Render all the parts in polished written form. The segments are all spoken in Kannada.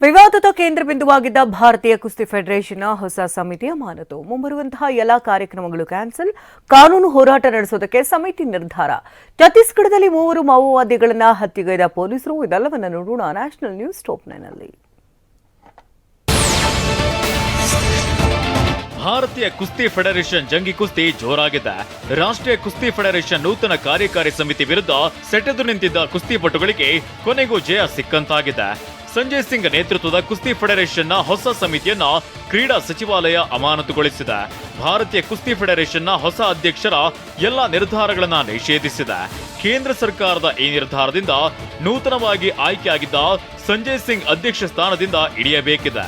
ವಿವಾದದ ಕೇಂದ್ರ ಬಿಂದುವಾಗಿದ್ದ ಭಾರತೀಯ ಕುಸ್ತಿ ಫೆಡರೇಷನ್ನ ಹೊಸ ಸಮಿತಿ ಅಮಾನತು. ಮುಂಬರುವಂತಹ ಎಲ್ಲಾ ಕಾರ್ಯಕ್ರಮಗಳು ಕ್ಯಾನ್ಸಲ್, ಕಾನೂನು ಹೋರಾಟ ನಡೆಸೋದಕ್ಕೆ ಸಮಿತಿ ನಿರ್ಧಾರ. ಛತ್ತೀಸ್ಗಢದಲ್ಲಿ 3 ಮಾವೋವಾದಿಗಳನ್ನ ಹತ್ಯೆಗೈದ ಪೊಲೀಸರು. ಇದೆಲ್ಲವನ್ನ ನೋಡೋಣ ನ್ಯಾಷನಲ್ ನ್ಯೂಸ್ ಟಾಪ್ 9 ನಲ್ಲಿ. ಭಾರತೀಯ ಕುಸ್ತಿ ಫೆಡರೇಷನ್ ಜಂಗಿ ಕುಸ್ತಿ ಜೋರಾಗಿದೆ. ರಾಷ್ಟ್ರೀಯ ಕುಸ್ತಿ ಫೆಡರೇಷನ್ ನೂತನ ಕಾರ್ಯಕಾರಿ ಸಮಿತಿ ವಿರುದ್ಧ ಸೆಟೆದು ನಿಂತಿದ್ದ ಕುಸ್ತಿಪಟುಗಳಿಗೆ ಕೊನೆಗೂ ಜಯ ಸಿಕ್ಕಂತಾಗಿದೆ. ಸಂಜಯ್ ಸಿಂಗ್ ನೇತೃತ್ವದ ಕುಸ್ತಿ ಫೆಡರೇಷನ್ನ ಹೊಸ ಸಮಿತಿಯನ್ನ ಕ್ರೀಡಾ ಸಚಿವಾಲಯ ಅಮಾನತುಗೊಳಿಸಿದೆ. ಭಾರತೀಯ ಕುಸ್ತಿ ಫೆಡರೇಷನ್ನ ಹೊಸ ಅಧ್ಯಕ್ಷರ ಎಲ್ಲಾ ನಿರ್ಧಾರಗಳನ್ನ ನಿಷೇಧಿಸಿದೆ. ಕೇಂದ್ರ ಸರ್ಕಾರದ ಈ ನಿರ್ಧಾರದಿಂದ ನೂತನವಾಗಿ ಆಯ್ಕೆಯಾಗಿದ್ದ ಸಂಜಯ್ ಸಿಂಗ್ ಅಧ್ಯಕ್ಷ ಸ್ಥಾನದಿಂದ ಇಳಿಯಬೇಕಿದೆ.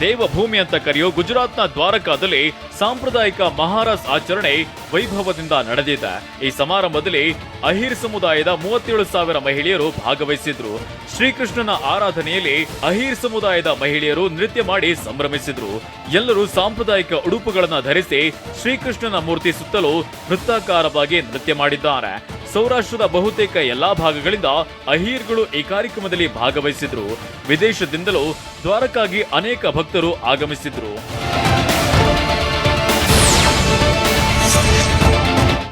ದೇವಭೂಮಿ ಅಂತ ಕರೆಯೋ ಗುಜರಾತ್ನ ದ್ವಾರಕಾದಲ್ಲಿ ಸಾಂಪ್ರದಾಯಿಕ ಮಹಾರಾಸ್ ಆಚರಣೆ ವೈಭವದಿಂದ ನಡೆದಿದೆ. ಈ ಸಮಾರಂಭದಲ್ಲಿ ಅಹಿರ್ ಸಮುದಾಯದ 37,000 ಮಹಿಳೆಯರು ಭಾಗವಹಿಸಿದ್ರು. ಶ್ರೀಕೃಷ್ಣನ ಆರಾಧನೆಯಲ್ಲಿ ಅಹಿರ್ ಸಮುದಾಯದ ಮಹಿಳೆಯರು ನೃತ್ಯ ಮಾಡಿ ಸಂಭ್ರಮಿಸಿದ್ರು. ಎಲ್ಲರೂ ಸಾಂಪ್ರದಾಯಿಕ ಉಡುಪುಗಳನ್ನು ಧರಿಸಿ ಶ್ರೀಕೃಷ್ಣನ ಮೂರ್ತಿ ಸುತ್ತಲೂ ವೃತ್ತಾಕಾರವಾಗಿ ನೃತ್ಯ ಮಾಡಿದ್ದಾರೆ. ಸೌರಾಷ್ಟ್ರದ ಬಹುತೇಕ ಎಲ್ಲಾ ಭಾಗಗಳಿಂದ ಅಹೀರ್ಗಳು ಈ ಕಾರ್ಯಕ್ರಮದಲ್ಲಿ ಭಾಗವಹಿಸಿದ್ರು. ವಿದೇಶದಿಂದಲೂ ದ್ವಾರಕಾಗಿ ಅನೇಕ ಭಕ್ತರು ಆಗಮಿಸಿದ್ರು.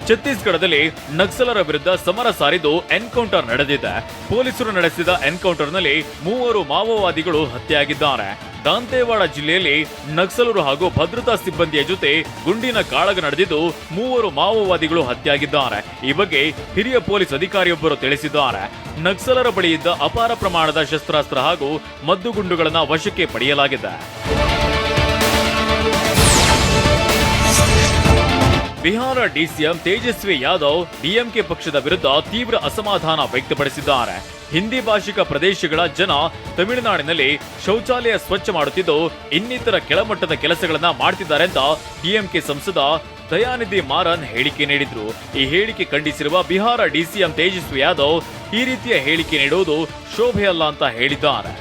ಛತ್ತೀಸ್ಗಢದಲ್ಲಿ ನಕ್ಸಲರ ವಿರುದ್ಧ ಸಮರ ಸಾರಿದ್ದು ಎನ್ಕೌಂಟರ್ ನಡೆದಿದೆ. ಪೊಲೀಸರು ನಡೆಸಿದ ಎನ್ಕೌಂಟರ್ನಲ್ಲಿ 3 ಮಾವೋವಾದಿಗಳು ಹತ್ಯೆಯಾಗಿದ್ದಾರೆ. ದಾಂತೇವಾಡ ಜಿಲ್ಲೆಯಲ್ಲಿ ನಕ್ಸಲರು ಹಾಗೂ ಭದ್ರತಾ ಸಿಬ್ಬಂದಿಯ ಜೊತೆ ಗುಂಡಿನ ಕಾಳಗ ನಡೆದಿದ್ದು 3 ಮಾವೋವಾದಿಗಳು ಹತ್ಯೆಯಾಗಿದ್ದಾರೆ. ಈ ಬಗ್ಗೆ ಹಿರಿಯ ಪೊಲೀಸ್ ಅಧಿಕಾರಿಯೊಬ್ಬರು ತಿಳಿಸಿದ್ದಾರೆ. ನಕ್ಸಲರ ಬಳಿ ಇದ್ದ ಅಪಾರ ಪ್ರಮಾಣದ ಶಸ್ತ್ರಾಸ್ತ್ರ ಹಾಗೂ ಮದ್ದುಗುಂಡುಗಳನ್ನು ವಶಕ್ಕೆ ಪಡೆಯಲಾಗಿದೆ. ಬಿಹಾರ ಡಿಸಿಎಂ ತೇಜಸ್ವಿ ಯಾದವ್ ಡಿಎಂಕೆ ಪಕ್ಷದ ವಿರುದ್ಧ ತೀವ್ರ ಅಸಮಾಧಾನ ವ್ಯಕ್ತಪಡಿಸಿದ್ದಾರೆ. ಹಿಂದಿ ಭಾಷಿಕ ಪ್ರದೇಶಗಳ ಜನ ತಮಿಳುನಾಡಿನಲ್ಲಿ ಶೌಚಾಲಯ ಸ್ವಚ್ಛ ಮಾಡುತ್ತಿದ್ದು ಇನ್ನಿತರ ಕೆಳಮಟ್ಟದ ಕೆಲಸಗಳನ್ನ ಮಾಡ್ತಿದ್ದಾರೆ ಅಂತ ಡಿಎಂಕೆ ಸಂಸದ ದಯಾನಿಧಿ ಮಾರನ್ ಹೇಳಿಕೆ ನೀಡಿದ್ರು. ಈ ಹೇಳಿಕೆ ಖಂಡಿಸಿರುವ ಬಿಹಾರ ಡಿಸಿಎಂ ತೇಜಸ್ವಿ ಯಾದವ್ ಈ ರೀತಿಯ ಹೇಳಿಕೆ ನೀಡುವುದು ಶೋಭೆಯಲ್ಲ ಅಂತ ಹೇಳಿದ್ದಾರೆ.